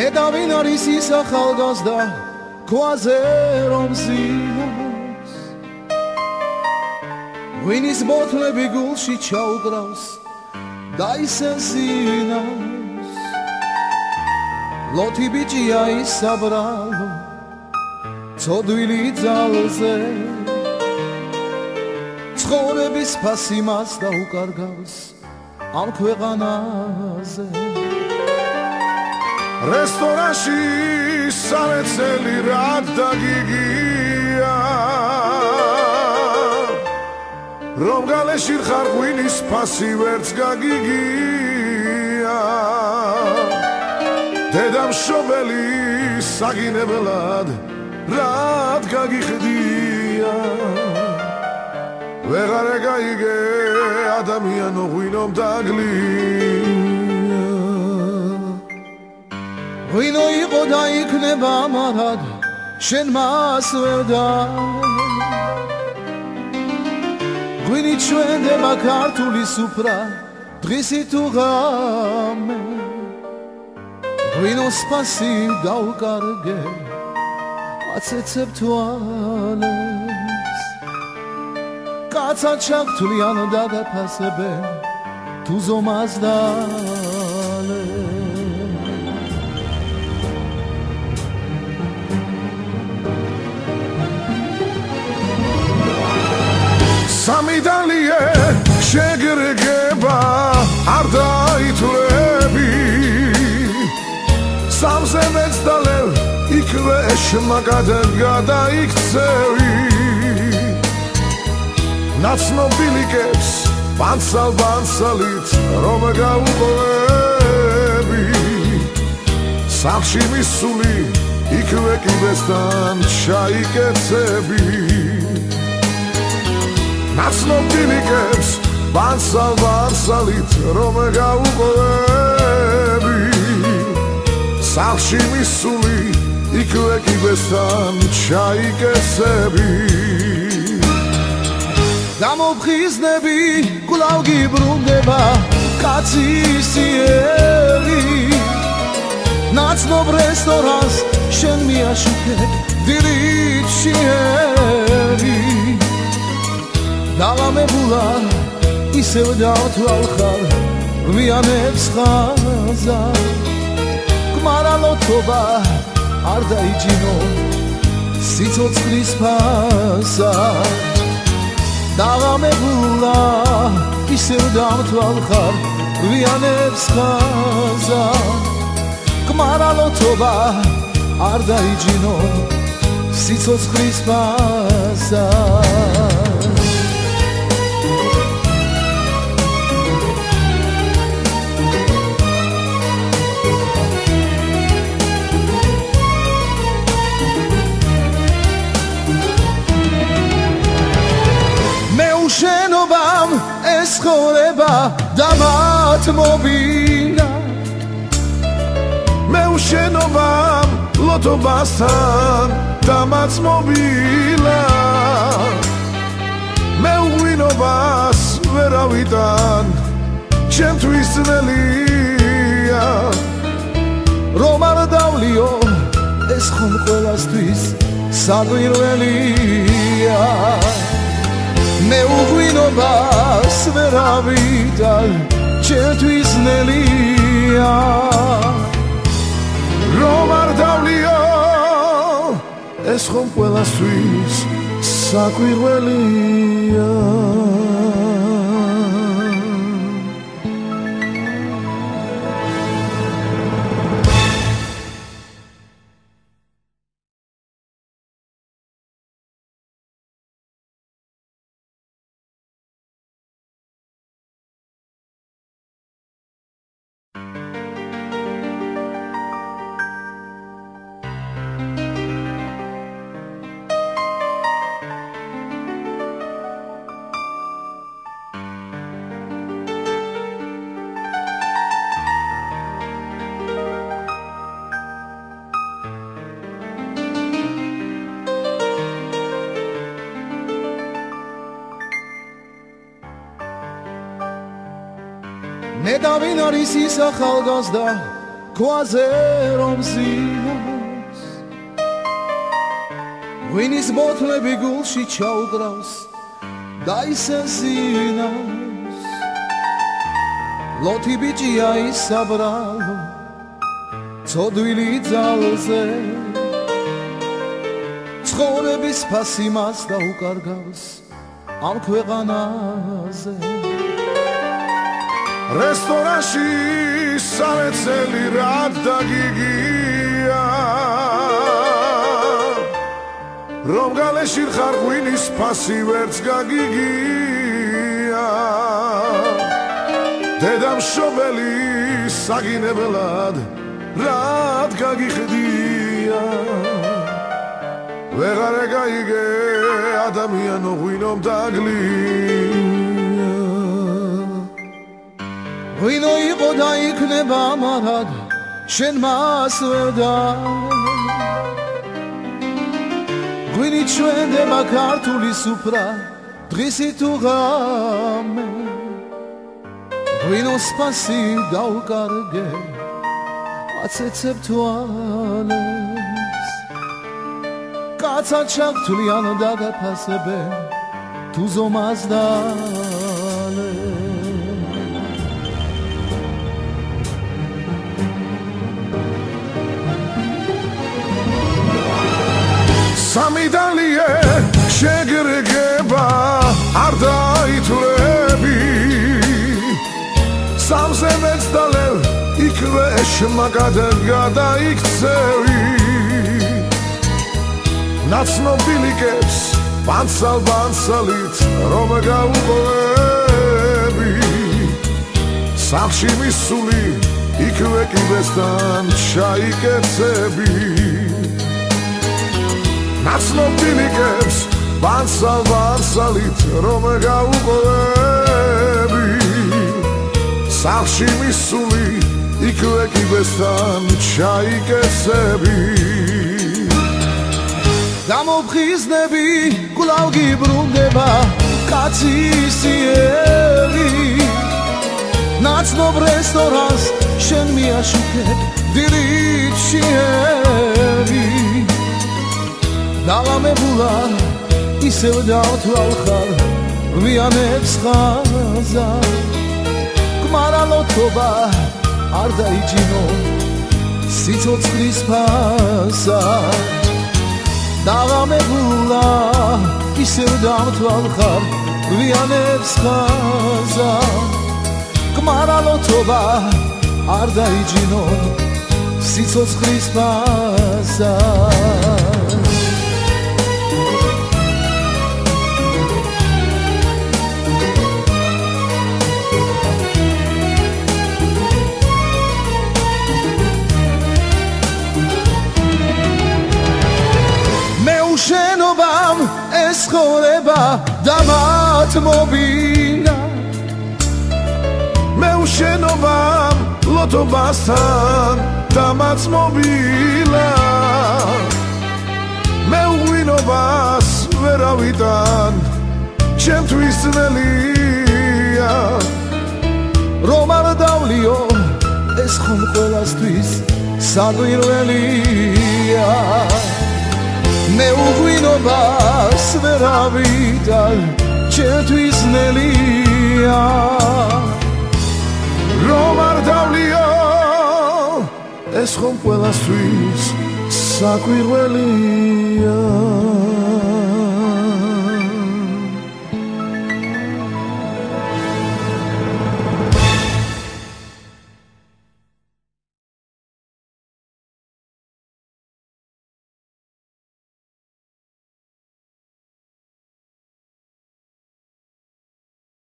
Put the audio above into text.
ნედავინ არის ის ახალგაზრდა ქვაზე რომ ზინავს ვინის მოთლები გულში ჩაუგრავს და ისე ზინავს ლოთი ბიჭია ის საბრალო ცოდვილი ძალზე ცხოვრების ფასი მას დაუკარგავს ამ ქვეყანაზე რესტორანში სამეცელი რად დაგიგია რომ გალეში ხარ ღვინის ფასი ვერც გაგიგია დედამშობელი საგინებლად რად გაგიხდია ვეღარ გაიგე ადამიანო ღვინომ დაგლია ღვინო იყო და იქნება მარად შენ მას ვერ ღვინით ჩვენდება ქართული სუფრა დღისი თუ ღამე ღვინოს ფასი დაუკარგე აცეცებ თვალებს კაცად ჩაგთვლიან და გაფასებენ თუ ზომას დალებს სამიდალიე შეგრგება არ დაითვლები სამზე მეცდალევ იქვე შმაგად გადაიქცევი ნაცნობილიკებს ბანსალით რომ გაუყოლები სახლში მისული იქვე კიბესთან ჩაიკეცები ნაცნობილიკებს ბანსალით რომ გაუყოლები სახლში მისული იქვე კიბესთან ჩაიკეცები გამოფხიზნები კვლავ გიბრუნდება კაცის იერი ნაცნობ რესტორანს შენ მიაშუქებ დილით შიერი დაღამებულა ისევ დავთვალ ხარ ვიანებს ხაზა გმარალოთობა არ დაიჯინო სიცოცხლის ფასა დაღამებულა ისევ დავთვალ ხარ ვიანებს ხაზა გმარალოთობა არ დაიჯინო სიცოცხლის ფასა შენობამ ეს ხორება და მათ მობინა მე უშენობამ ლოთობასთან და მათ მობილა მე უღვინობას ვერავიდან ჩემთვის ძნელია რომ არ დავლიო ეს ხომ ყველასთვის საკვირველია მე უღვინობას ვერავიდან ჩემთვის ძნელია რომ არ დავლიო ეს ხომ ყველასთვის საკვირველია ნედავინ არის ის ახალგაზრდა ქვაზე რომ ზინოს ღვინის ბოთლები გულში ჩაუგრავს და ისე ზინავს ლოთი ბიჭია ისაბრალო ცოდვილი ძალზე ცხოვრების ფასი მას დაუკარგავს ამ ქვეყანაზე რესტორანში სამეცელი რად დაგიგია რომ გალეში ხარ ღვინის ფასი ვერც გაგიგია დედამშობელი საგინებლად რად გაგიხდია ვეღარ ეგაიგე ადამიანო ღვინომ დაგლია ღვინო იყო და იქნება მარად შენ მას ვერ დალე ღვინით ჩვენდება ქართული სუფრა დღისი თუ ღამე ღვინოს ფასი დაუკარგე აცეცებ თვალებს კაცად ჩაგთვლიან და გაფასებენ თუ ზომას დალე სამიდალიე შეგრგება არ დაითვლები სამზე მეცდალევ იქვე შმაგად გადაიქცევი ნაცნობილიკებს ბანსალით რომ გაუყოლები სახში მისული იქვე კიბესთან ჩაიკეცები ნაცნობილიკებს ბანსალით რომ გაუყოლები სახში მისული იქვე კიბესთან ჩაიკეცები გამოფხიზნები კვლავ გიბრუნდება კაცის იერი ნაცნობ რესტორანს შენ მიაშუქებ დილით შიერი დაღამებულა ისევ დავთვალ ხარ ვიანებს ხაზა გმარალოთობა არ დაიჯინო სიცოცხლის ფასა დაღამებულა ისევ დავთვალ ხარ ვიანებს ხაზა გმარალოთობა არ დაიჯინო სიცოცხლის ფასა შენობამ ეს ხორება და მათ მობინა მე უშენობამ ლოთობასთან და მათ მობილა მე უღვინობას ვერავიდან ჩემთვის ძნელია რომ არ დავლიო ეს ხომ ყველასთვის საკვირველია მე უღვინობას ვერავიდან ჩემთვის ძნელია რომ არ დავლიო ეს ხომ ყველასთვის საკვირველია